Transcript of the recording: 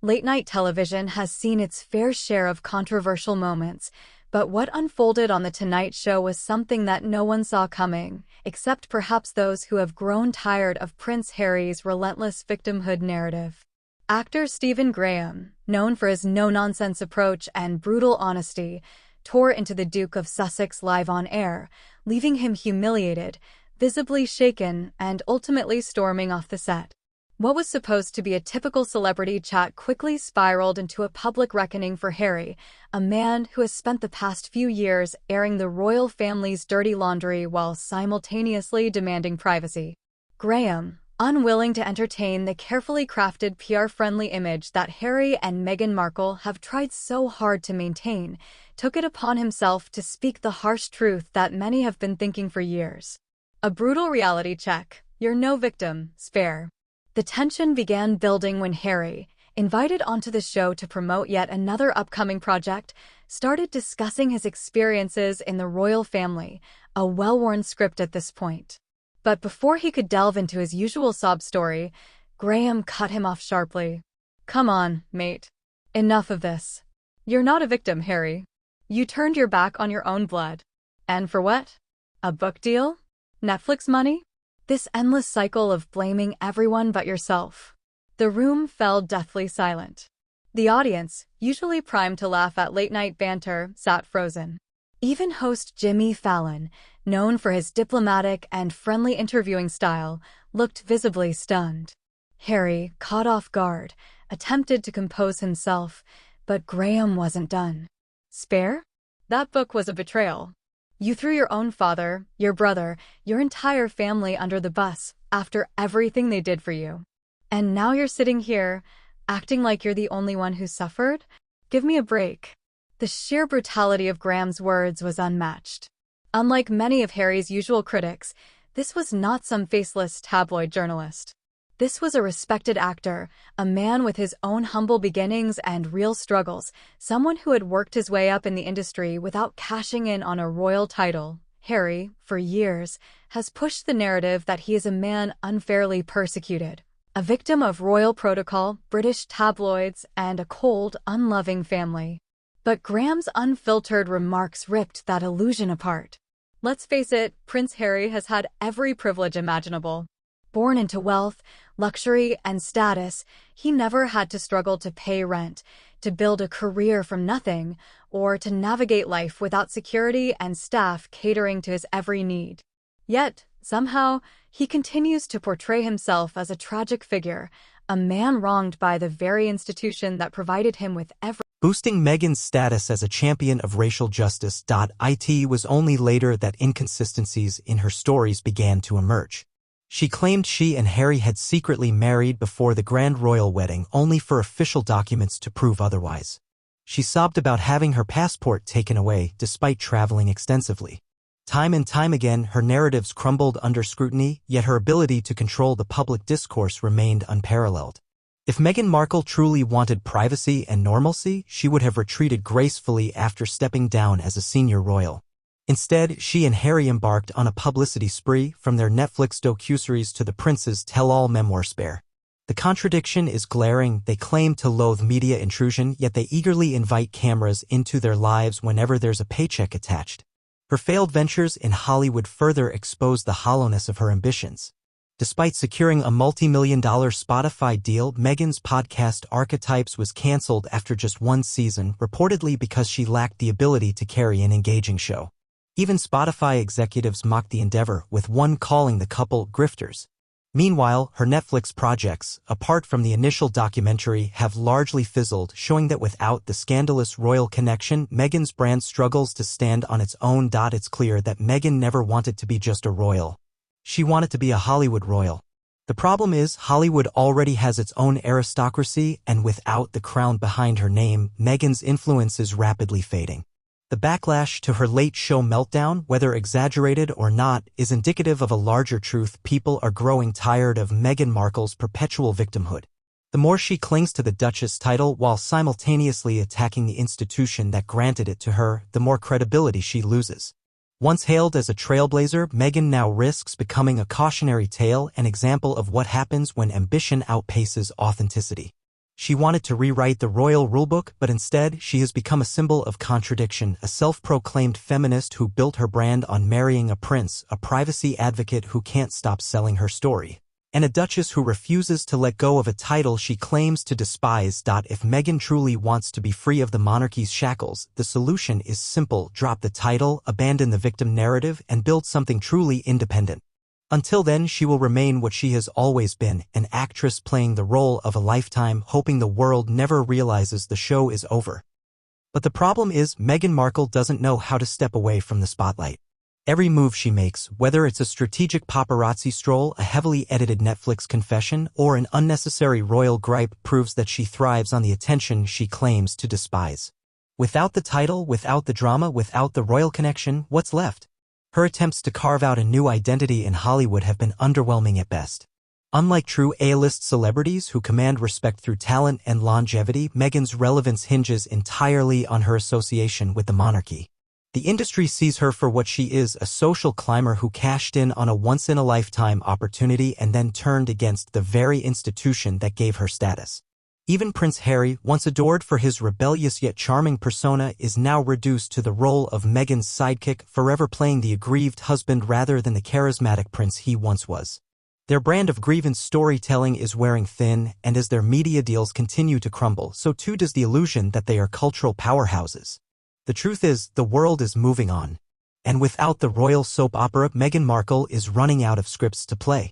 Late-night television has seen its fair share of controversial moments, but what unfolded on The Tonight Show was something that no one saw coming, except perhaps those who have grown tired of Prince Harry's relentless victimhood narrative. Actor Stephen Graham, known for his no-nonsense approach and brutal honesty, tore into the Duke of Sussex live on air, leaving him humiliated, visibly shaken, and ultimately storming off the set. What was supposed to be a typical celebrity chat quickly spiraled into a public reckoning for Harry, a man who has spent the past few years airing the royal family's dirty laundry while simultaneously demanding privacy. Graham, unwilling to entertain the carefully crafted PR-friendly image that Harry and Meghan Markle have tried so hard to maintain, took it upon himself to speak the harsh truth that many have been thinking for years. A brutal reality check. You're no victim, spare. The tension began building when Harry, invited onto the show to promote yet another upcoming project, started discussing his experiences in the royal family, a well-worn script at this point. But before he could delve into his usual sob story, Graham cut him off sharply. Come on, mate. Enough of this. You're not a victim, Harry. You turned your back on your own blood. And for what? A book deal? Netflix money? This endless cycle of blaming everyone but yourself. The room fell deathly silent. The audience, usually primed to laugh at late-night banter, sat frozen. Even host Jimmy Fallon, known for his diplomatic and friendly interviewing style, looked visibly stunned. Harry, caught off guard, attempted to compose himself, but Graham wasn't done. Spare? That book was a betrayal. You threw your own father, your brother, your entire family under the bus after everything they did for you. And now you're sitting here, acting like you're the only one who suffered? Give me a break. The sheer brutality of Graham's words was unmatched. Unlike many of Harry's usual critics, this was not some faceless tabloid journalist. This was a respected actor, a man with his own humble beginnings and real struggles, someone who had worked his way up in the industry without cashing in on a royal title. Harry, for years, has pushed the narrative that he is a man unfairly persecuted, a victim of royal protocol, British tabloids, and a cold, unloving family. But Graham's unfiltered remarks ripped that illusion apart. Let's face it, Prince Harry has had every privilege imaginable. Born into wealth, luxury, and status, he never had to struggle to pay rent, to build a career from nothing, or to navigate life without security and staff catering to his every need. Yet, somehow, he continues to portray himself as a tragic figure, a man wronged by the very institution that provided him with every. Boosting Meghan's status as a champion of racial justice. It was only later that inconsistencies in her stories began to emerge. She claimed she and Harry had secretly married before the grand royal wedding only for official documents to prove otherwise. She sobbed about having her passport taken away despite traveling extensively. Time and time again, her narratives crumbled under scrutiny, yet her ability to control the public discourse remained unparalleled. If Meghan Markle truly wanted privacy and normalcy, she would have retreated gracefully after stepping down as a senior royal. Instead, she and Harry embarked on a publicity spree, from their Netflix docuseries to the prince's tell-all memoir Spare. The contradiction is glaring. They claim to loathe media intrusion, yet they eagerly invite cameras into their lives whenever there's a paycheck attached. Her failed ventures in Hollywood further expose the hollowness of her ambitions. Despite securing a multi-million-dollar Spotify deal, Meghan's podcast Archetypes was cancelled after just one season, reportedly because she lacked the ability to carry an engaging show. Even Spotify executives mocked the endeavor, with one calling the couple grifters. Meanwhile, her Netflix projects, apart from the initial documentary, have largely fizzled, showing that without the scandalous royal connection, Meghan's brand struggles to stand on its own. It's clear that Meghan never wanted to be just a royal. She wanted to be a Hollywood royal. The problem is, Hollywood already has its own aristocracy, and without the crown behind her name, Meghan's influence is rapidly fading. The backlash to her late show meltdown, whether exaggerated or not, is indicative of a larger truth. People are growing tired of Meghan Markle's perpetual victimhood. The more she clings to the Duchess title while simultaneously attacking the institution that granted it to her, the more credibility she loses. Once hailed as a trailblazer, Meghan now risks becoming a cautionary tale, an example of what happens when ambition outpaces authenticity. She wanted to rewrite the royal rulebook, but instead, she has become a symbol of contradiction, a self-proclaimed feminist who built her brand on marrying a prince, a privacy advocate who can't stop selling her story, and a duchess who refuses to let go of a title she claims to despise. If Meghan truly wants to be free of the monarchy's shackles, the solution is simple: drop the title, abandon the victim narrative, and build something truly independent. Until then, she will remain what she has always been, an actress playing the role of a lifetime, hoping the world never realizes the show is over. But the problem is, Meghan Markle doesn't know how to step away from the spotlight. Every move she makes, whether it's a strategic paparazzi stroll, a heavily edited Netflix confession, or an unnecessary royal gripe, proves that she thrives on the attention she claims to despise. Without the title, without the drama, without the royal connection, what's left? Her attempts to carve out a new identity in Hollywood have been underwhelming at best. Unlike true A-list celebrities who command respect through talent and longevity, Meghan's relevance hinges entirely on her association with the monarchy. The industry sees her for what she is, a social climber who cashed in on a once-in-a-lifetime opportunity and then turned against the very institution that gave her status. Even Prince Harry, once adored for his rebellious yet charming persona, is now reduced to the role of Meghan's sidekick, forever playing the aggrieved husband rather than the charismatic prince he once was. Their brand of grievance storytelling is wearing thin, and as their media deals continue to crumble, so too does the illusion that they are cultural powerhouses. The truth is, the world is moving on. And without the royal soap opera, Meghan Markle is running out of scripts to play.